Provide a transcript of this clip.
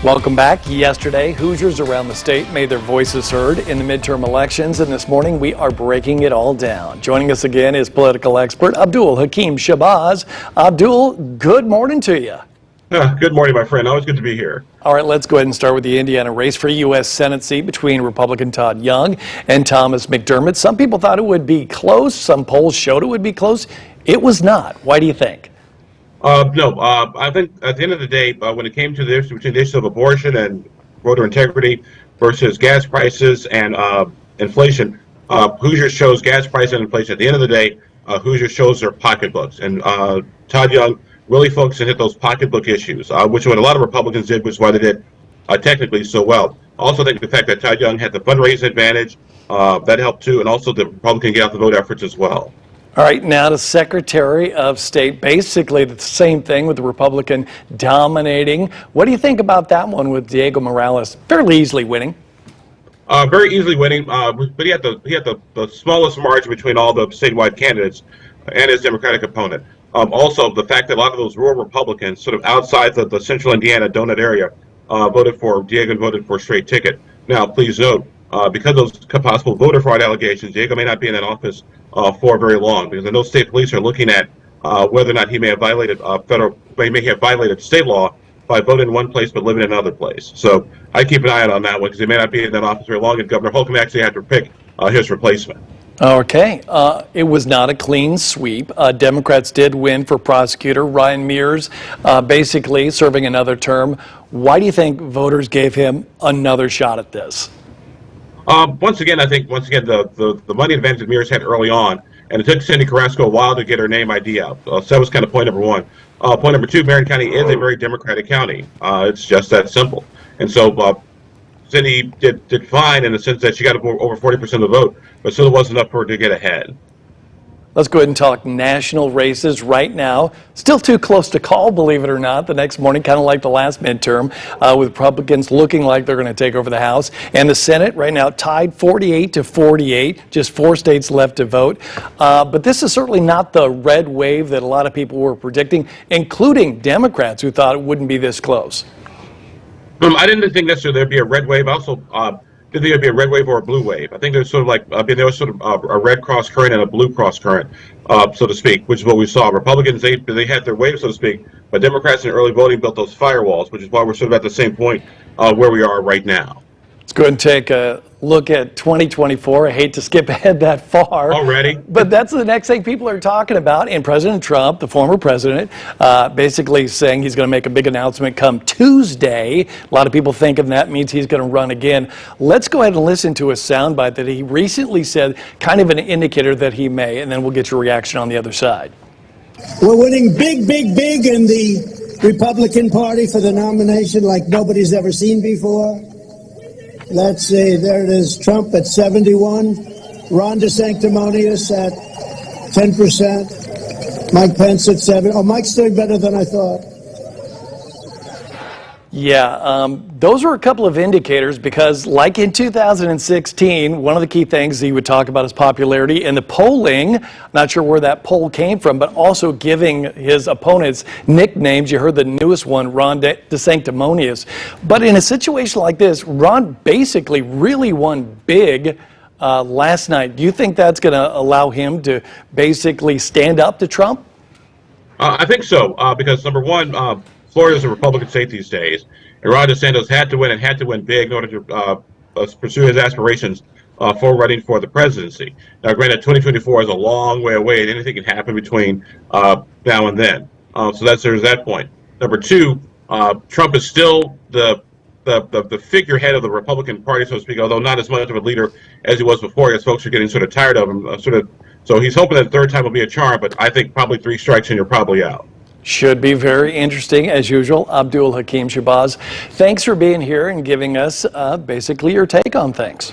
Welcome back. Yesterday, Hoosiers around the state made their voices heard in the midterm elections, and this morning we are breaking it all down. Joining us again is political expert Abdul Hakim Shabazz. Abdul, good morning to you. Good morning, my friend. Always good to be here. All right, let's go ahead and start with the Indiana race for U.S. Senate seat between Republican Todd Young and Thomas McDermott. Some people thought it would be close. Some polls showed it would be close. It was not. Why do you think? I think at the end of the day, when it came to the issue between the issue of abortion and voter integrity versus gas prices and inflation, Hoosiers chose gas prices and inflation. At the end of the day, Hoosiers chose their pocketbooks, and Todd Young really focused and hit those pocketbook issues, which what a lot of Republicans did, which is why they did technically so well. Also, I think the fact that Todd Young had the fundraising advantage, that helped too, and also the Republican get out the vote efforts as well. All right, now to Secretary of State. Basically the same thing with the Republican dominating. What do you think about that one with Diego Morales fairly easily winning? Very easily winning, but he had the smallest margin between all the statewide candidates and his Democratic opponent. Also, the fact that a lot of those rural Republicans, sort of outside the central Indiana donut area, voted for Diego and voted for a straight ticket. Now, please note, because of those possible voter fraud allegations, Diego may not be in that office for very long, because I know state police are looking at whether or not he may have violated state law by voting in one place but living in another place. So I keep an eye out on that one, because he may not be in that office very long, and Governor Holcomb actually had to pick his replacement. Okay, it was not a clean sweep. Democrats did win for prosecutor Ryan Mears, basically serving another term. Why do you think voters gave him another shot at this? Once again, I think the money advantage that Mears had early on, and it took Cindy Carrasco a while to get her name ID out. So that was kind of point number one. Point number two, Marion County is a very Democratic county. It's just that simple. And so Cindy did fine in the sense that she got over 40% of the vote, but still it wasn't enough for her to get ahead. Let's go ahead and talk national races right now. Still too close to call, believe it or not, the next morning, kind of like the last midterm, with Republicans looking like they're going to take over the House. And the Senate right now tied 48-48, just 4 states left to vote. But this is certainly not the red wave that a lot of people were predicting, including Democrats who thought it wouldn't be this close. I didn't think necessarily there'd be a red wave. I also didn't think it'd be a red wave or a blue wave. I think there's sort of like there was sort of a red cross current and a blue cross current, so to speak, which is what we saw. Republicans they had their wave, so to speak, but Democrats in early voting built those firewalls, which is why we're sort of at the same point where we are right now. Let's go ahead and take a look at 2024. I hate to skip ahead that far. Already? But that's the next thing people are talking about. And President Trump, the former president, basically saying he's going to make a big announcement come Tuesday. A lot of people thinking that means he's going to run again. Let's go ahead and listen to a soundbite that he recently said, kind of an indicator that he may, and then we'll get your reaction on the other side. We're winning big, big, big in the Republican Party for the nomination like nobody's ever seen before. Let's see, there it is, Trump at 71, Ron DeSanctimonious at 10%, Mike Pence at 7%. Oh, Mike's doing better than I thought. Yeah, those were a couple of indicators because like in 2016, one of the key things he would talk about is popularity and the polling. Not sure where that poll came from, but also giving his opponents nicknames. You heard the newest one, Ron DeSanctimonious. But in a situation like this, Ron basically really won big last night. Do you think that's going to allow him to basically stand up to Trump? I think so, because number one, Florida is a Republican state these days, and Ron DeSantis had to win and had to win big in order to pursue his aspirations for running for the presidency. Now, granted, 2024 is a long way away, and anything can happen between now and then. So there's that point. Number two, Trump is still the figurehead of the Republican Party, so to speak, although not as much of a leader as he was before, because folks are getting sort of tired of him. So he's hoping that the third time will be a charm, but I think probably 3 strikes and you're probably out. Should be very interesting, as usual. Abdul Hakim Shabazz, thanks for being here and giving us basically your take on things.